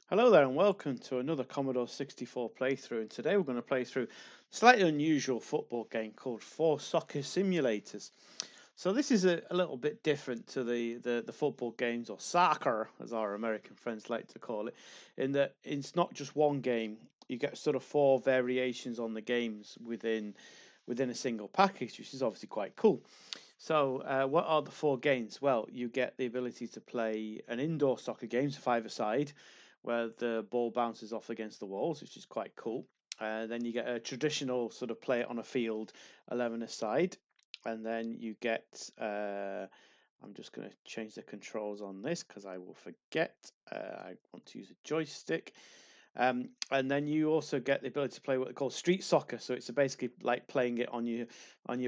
Hello there and welcome to another Commodore 64 playthrough, and today we're going to play through a slightly unusual football game called Four Soccer Simulators. So this is a little bit different to the football games, or soccer as our American friends like to call it, in that it's not just one game. You get sort of four variations on the games within a single package, which is obviously quite cool. So, what are the four games? Well, you get the ability to play an indoor soccer game, so five-a-side, where the ball bounces off against the walls, which is quite cool. Then you get a traditional sort of play it on a field, 11-a-side, and then you get. I'm just going to change the controls on this because I will forget. I want to use a joystick. And then you also get the ability to play what they call street soccer. So it's basically like playing it on your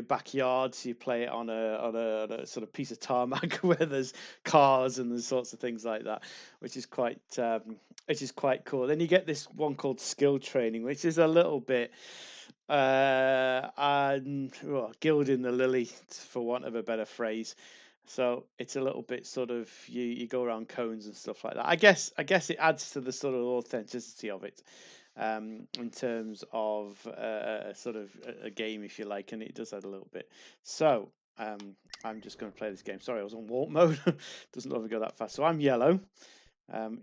backyard. So you play it on a sort of piece of tarmac where there's cars and there's sorts of things like that, which is quite cool. Then you get this one called skill training, which is a little bit and well, gilding the lily, for want of a better phrase. So it's a little bit sort of you go around cones and stuff like that. I guess it adds to the sort of authenticity of it, in terms of sort of a game, if you like, and it does add a little bit. So I'm just going to play this game. Sorry, I was on warp mode. Doesn't ever go that fast. So I'm yellow.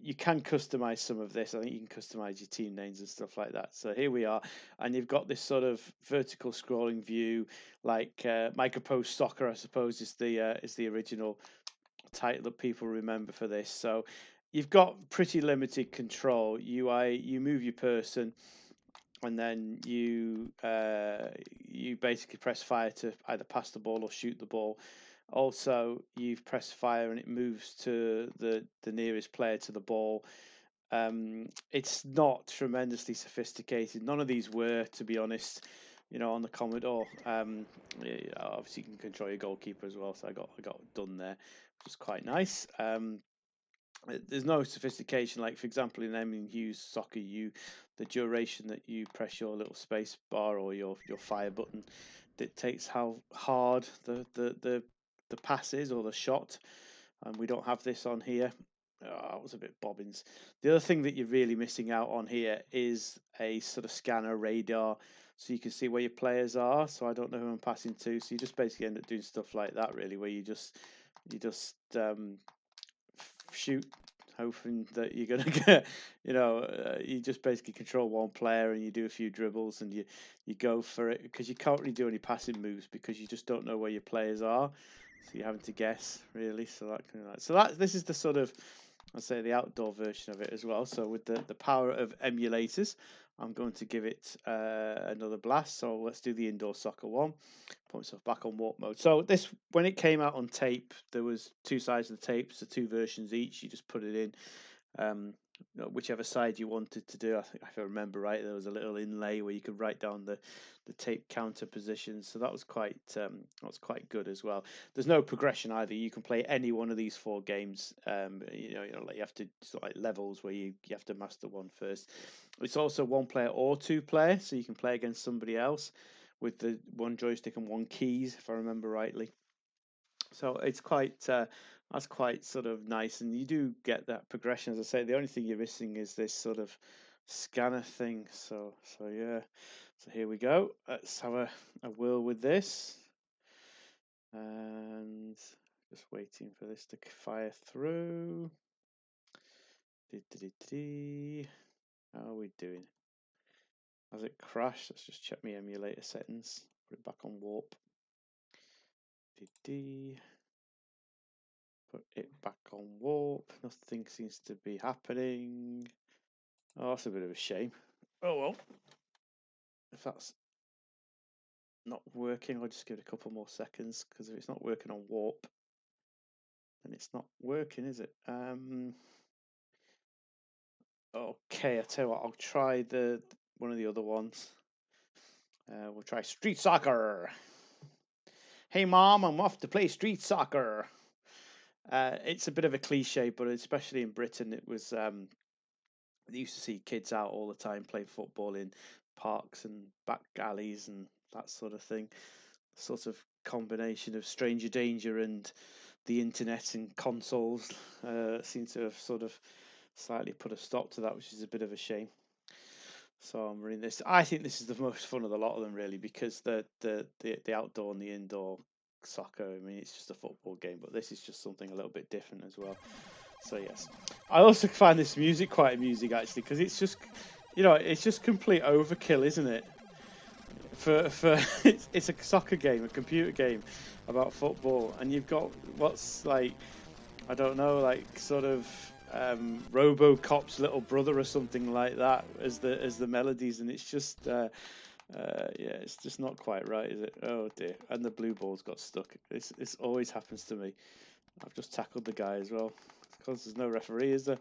You can customize some of this. I think you can customize your team names and stuff like that. So here we are, and you've got this sort of vertical scrolling view, like Micropost Soccer, I suppose, is the original title that people remember for this. So you've got pretty limited control. You move your person, and then you basically press fire to either pass the ball or shoot the ball. Also, you've pressed fire and it moves to the nearest player to the ball. It's not tremendously sophisticated. None of these were, to be honest. On the Commodore, obviously you can control your goalkeeper as well. So I got done there, which is quite nice. There's no sophistication. Like for example, in Emin Hughes Soccer, the duration that you press your little space bar or your fire button dictates how hard the pass is or the shot, and we don't have this on here. Oh, it was a bit bobbins. The other thing that you're really missing out on here is a sort of scanner radar, so you can see where your players are. So I don't know who I'm passing to. So you just basically end up doing stuff like that, really, where you just shoot, hoping that you're gonna get. You just basically control one player and you do a few dribbles and you go for it because you can't really do any passing moves because you just don't know where your players are. So you're having to guess, really. So this is the sort of, I'd say, the outdoor version of it as well. So with the power of emulators, I'm going to give it another blast. So let's do the indoor soccer one. Put myself back on warp mode. So this, when it came out on tape, there was two sides of the tape, so two versions each. You just put it in, whichever side you wanted to do. I think, if I remember right, there was a little inlay where you could write down the tape counter positions. So that was quite good as well. There's no progression either. You can play any one of these four games. Like you have to sort of like levels where you have to master one first. It's also one player or two player, so you can play against somebody else with the one joystick and one keys, if I remember rightly. So it's quite that's quite sort of nice, and you do get that progression. As I say, the only thing you're missing is this sort of scanner thing. So yeah. So here we go. Let's have a whirl with this, and just waiting for this to fire through. How are we doing? Has it crashed? Let's just check my emulator settings. Put it back on warp. Put it back on warp. Nothing seems to be happening. Oh, that's a bit of a shame. Oh well. If that's not working, I'll just give it a couple more seconds, because if it's not working on warp, then it's not working, is it? Okay, I tell you what, I'll try the one of the other ones. We'll try street soccer. Hey mom, I'm off to play street soccer. It's a bit of a cliche, but especially in Britain, it was. They used to see kids out all the time playing football in parks and back alleys and that sort of thing. Sort of combination of stranger danger and the internet and consoles seem to have sort of slightly put a stop to that, which is a bit of a shame. So I'm running this. I think this is the most fun of the lot of them, really, because the outdoor and the indoor soccer. I mean, it's just a football game, but this is just something a little bit different as well. So yes, I also find this music quite amusing actually, because it's just, it's just complete overkill, isn't it? For it's a soccer game, a computer game about football, and you've got what's like, I don't know, like sort of RoboCop's little brother or something like that as the melodies, and it's just yeah, it's just not quite right, is it? Oh dear! And the blue ball's got stuck. This always happens to me. I've just tackled the guy as well. Because there's no referee, is there?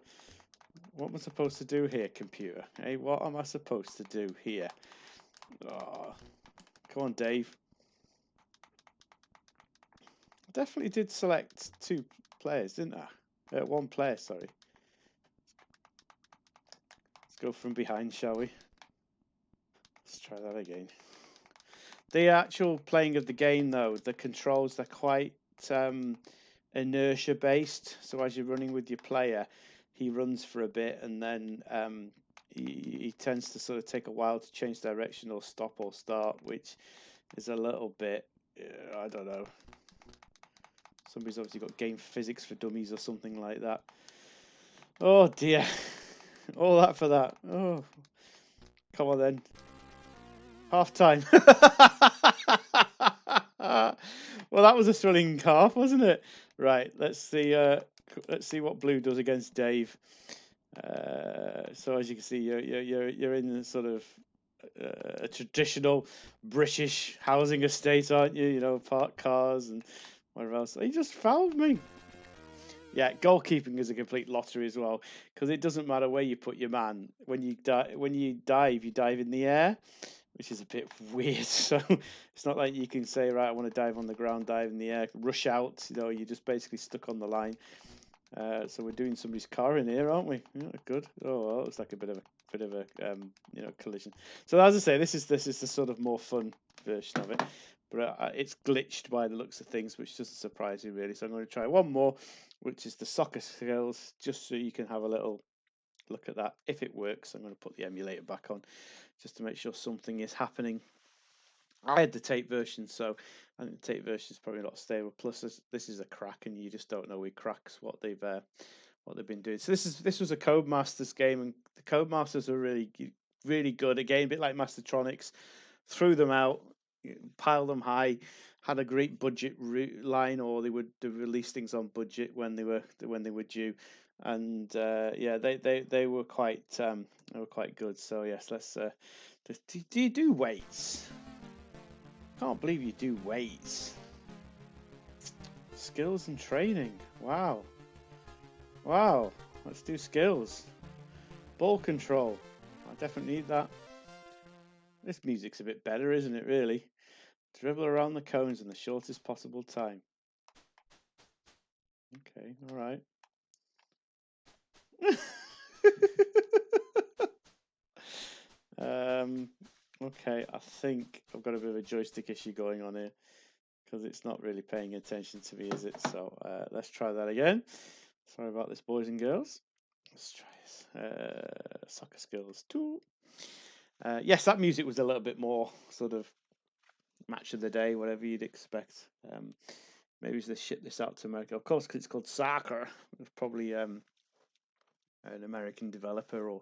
What am I supposed to do here, computer? Hey, what am I supposed to do here? Oh, come on, Dave. I definitely did select 2 players, didn't I? 1 player, sorry. Let's go from behind, shall we? Let's try that again. The actual playing of the game, though, the controls, they're quite inertia based. So as you're running with your player, he runs for a bit, and then he tends to sort of take a while to change direction or stop or start, which is a little bit, I don't know. Somebody's obviously got game physics for dummies or something like that. Oh dear. All that for that. Oh, come on then. Half time. Well, that was a thrilling half, wasn't it? Right. Let's see. Let's see what Blue does against Dave. So as you can see, you're in the sort of a traditional British housing estate, aren't you? You know, parked cars and whatever else. He just fouled me. Yeah, goalkeeping is a complete lottery as well, because it doesn't matter where you put your man. When you dive, you dive in the air, which is a bit weird. So it's not like you can say, right, I want to dive on the ground, dive in the air, rush out. You know, you're just basically stuck on the line. So we're doing somebody's car in here, aren't we? Yeah, good. Oh, well, it looks like a bit of a collision. So as I say, this is the sort of more fun version of it, but it's glitched by the looks of things, which doesn't surprise me really. So I'm going to try one more, which is the soccer skills, just so you can have a little look at that. If it works, I'm going to put the emulator back on, just to make sure something is happening. I had the tape version, so I think the tape version is probably a lot stable. Plus, this is a crack, and you just don't know with cracks what they've been doing. So this was a Codemasters game, and the Codemasters are really good. Again, a bit like Mastertronics, threw them out, piled them high, had a great budget line, or they would release things on budget when they were due, and yeah, they were quite good. So yes, let's. Do you do weights? Can't believe you do weights. Skills and training. Wow. Wow. Let's do skills. Ball control. I definitely need that. This music's a bit better, isn't it, really? Dribble around the cones in the shortest possible time. Okay, alright. Okay, I think I've got a bit of a joystick issue going on here, because it's not really paying attention to me, is it? So let's try that again. Sorry about this, boys and girls. Let's try this. Soccer skills 2. Yes, that music was a little bit more sort of match of the day, whatever you'd expect. Maybe they ship this out to America, of course, because it's called soccer. It's probably an American developer or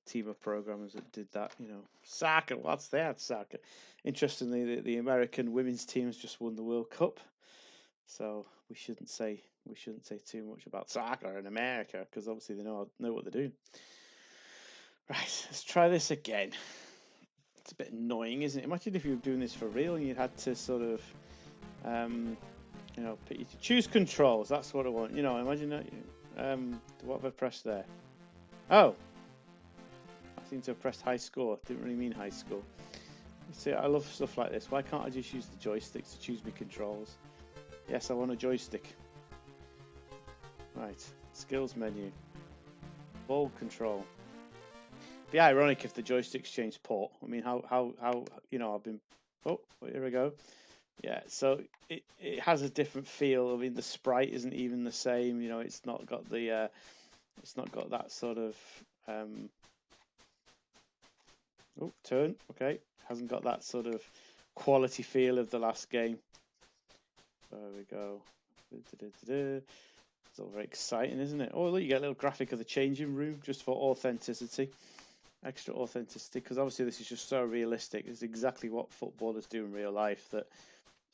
team of programmers that did that. You know, soccer. What's that? Soccer. Interestingly, the American women's team has just won the World Cup, so we shouldn't say too much about soccer in America, because obviously they know what they're doing. Right, let's try this again. It's a bit annoying, isn't it? Imagine if you were doing this for real and you had to sort of, choose controls. That's what I want. You know, imagine that. What have I pressed there? Oh, I seem to have pressed high score. Didn't really mean high score. See, I love stuff like this. Why can't I just use the joysticks to choose my controls? Yes, I want a joystick. Right, skills menu, ball control. It'd be ironic if the joysticks changed port. I mean, how I've been. Oh, here we go. Yeah, so it has a different feel. I mean, the sprite isn't even the same. You know, it's not got the It's not got that sort of oh, turn. Okay, hasn't got that sort of quality feel of the last game. There we go. It's all very exciting, isn't it? Oh, look, you get a little graphic of the changing room just for authenticity, extra authenticity, because obviously this is just so realistic. It's exactly what footballers do in real life that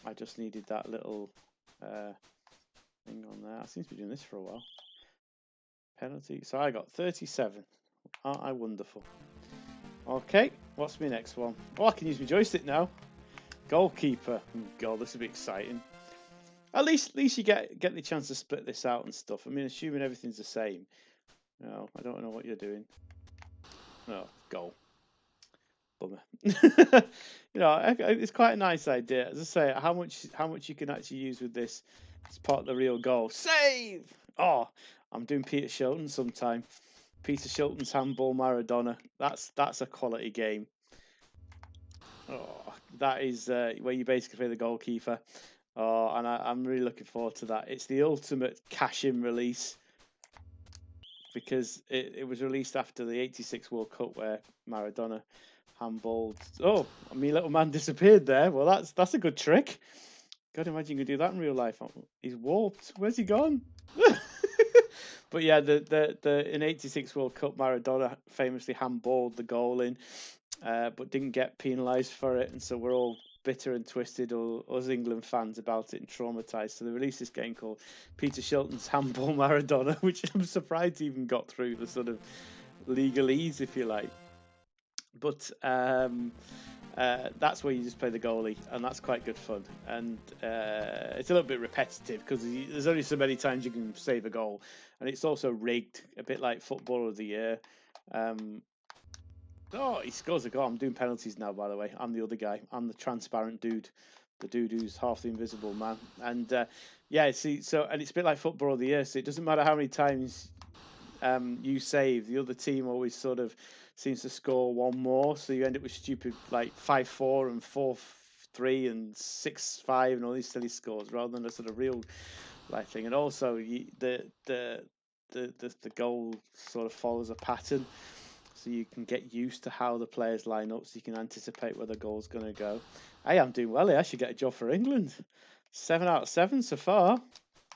I just needed that little thing on there. I seem to be doing this for a while. Penalty. So I got 37. Aren't I wonderful? Okay, what's my next one? Oh, I can use my joystick now. Goalkeeper. Oh, God, this will be exciting. At least you get the chance to split this out and stuff. I mean, assuming everything's the same. No, I don't know what you're doing. No, goal. Bummer. It's quite a nice idea. As I say, how much you can actually use with this as part of the real goal. Save! Oh, I'm doing Peter Shilton sometime. Peter Shilton's handball Maradona. That's a quality game. Oh, that is where you basically play the goalkeeper. Oh, and I'm really looking forward to that. It's the ultimate cash-in release because it was released after the '86 World Cup where Maradona handballed. Oh, my little man disappeared there. Well, that's a good trick. God, imagine you could do that in real life. He's warped. Where's he gone? But yeah, the in '86 World Cup, Maradona famously handballed the goal in, but didn't get penalised for it, and so we're all bitter and twisted, us England fans, about it and traumatised. So they released this game called Peter Shilton's Handball Maradona, which I'm surprised even got through the sort of legalese, if you like. But that's where you just play the goalie, and that's quite good fun. And it's a little bit repetitive because there's only so many times you can save a goal, and it's also rigged, a bit like Footballer of the Year. Oh, he scores a goal. I'm doing penalties now, by the way. I'm the other guy. I'm the transparent dude, the dude who's half the invisible man. And yeah, see, and it's a bit like Footballer of the Year. So it doesn't matter how many times you save, the other team always sort of seems to score one more, so you end up with stupid like 5-4 and 4-3 and 6-5 and all these silly scores rather than a sort of real life thing. And also the goal sort of follows a pattern, so you can get used to how the players line up, so you can anticipate where the goal's going to go. Hey, I'm doing well here. I should get a job for England. 7 out of 7 so far.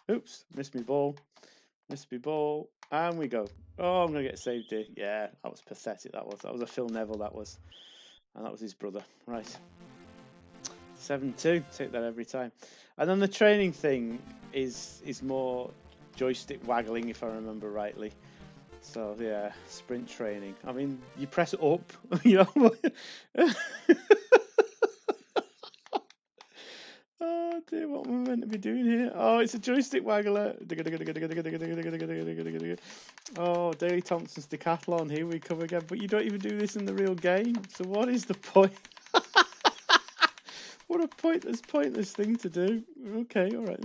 Oops, missed me ball. Missed me ball. And we go. Oh, I'm going to get saved here. Yeah, that was pathetic. That was a Phil Neville, that was. And that was his brother. Right. 7-2. Take that every time. And then the training thing is more joystick waggling, if I remember rightly. So, yeah, sprint training. I mean, you press up, you know. Oh dear, what am I meant to be doing here? Oh, it's a joystick waggler. Oh, Daley Thompson's decathlon. Here we come again. But you don't even do this in the real game. So what is the point? What a pointless thing to do. Okay, all right.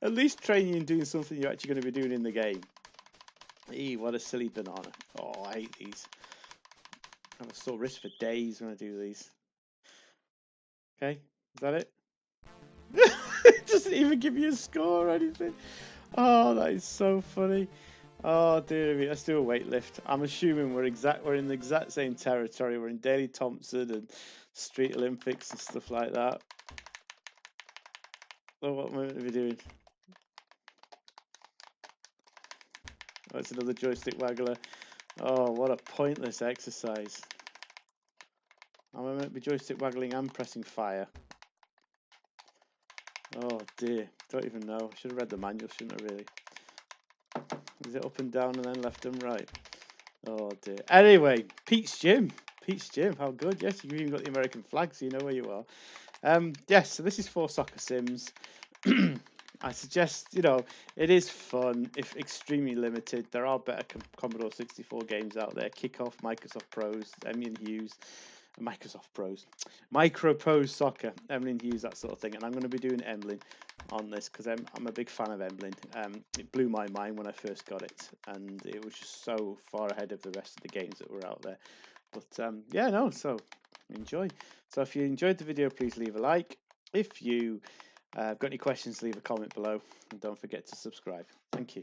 At least training and doing something you're actually going to be doing in the game. Eee, what a silly banana. Oh, I hate these. I have a sore wrist for days when I do these. Okay, is that it? It doesn't even give you a score or anything. Oh, that is so funny. Oh dear me, let's do a weight-lift. I'm assuming we're in the exact same territory. We're in Daley Thompson and Street Olympics and stuff like that. Oh, what am I going to be doing? Oh, it's another joystick waggler. Oh, what a pointless exercise. Am I meant to be joystick waggling and pressing fire? Oh dear, don't even know. Should have read the manual, shouldn't I really? Is it up and down and then left and right? Oh dear. Anyway, Pete's Gym. Pete's Gym, how good. Yes, you've even got the American flag, so you know where you are. Yes, so this is 4 Soccer Sims. I suggest, it is fun, if extremely limited. There are better Commodore 64 games out there. Kickoff, Microsoft Pros, Emily Hughes. Micro Pros Soccer, Emily Hughes, that sort of thing. And I'm going to be doing Emlyn on this because I'm a big fan of Emlyn. It blew my mind when I first got it, and it was just so far ahead of the rest of the games that were out there. But yeah, no, so enjoy. So if you enjoyed the video, please leave a like. If you Got any questions, leave a comment below, and don't forget to subscribe. Thank you.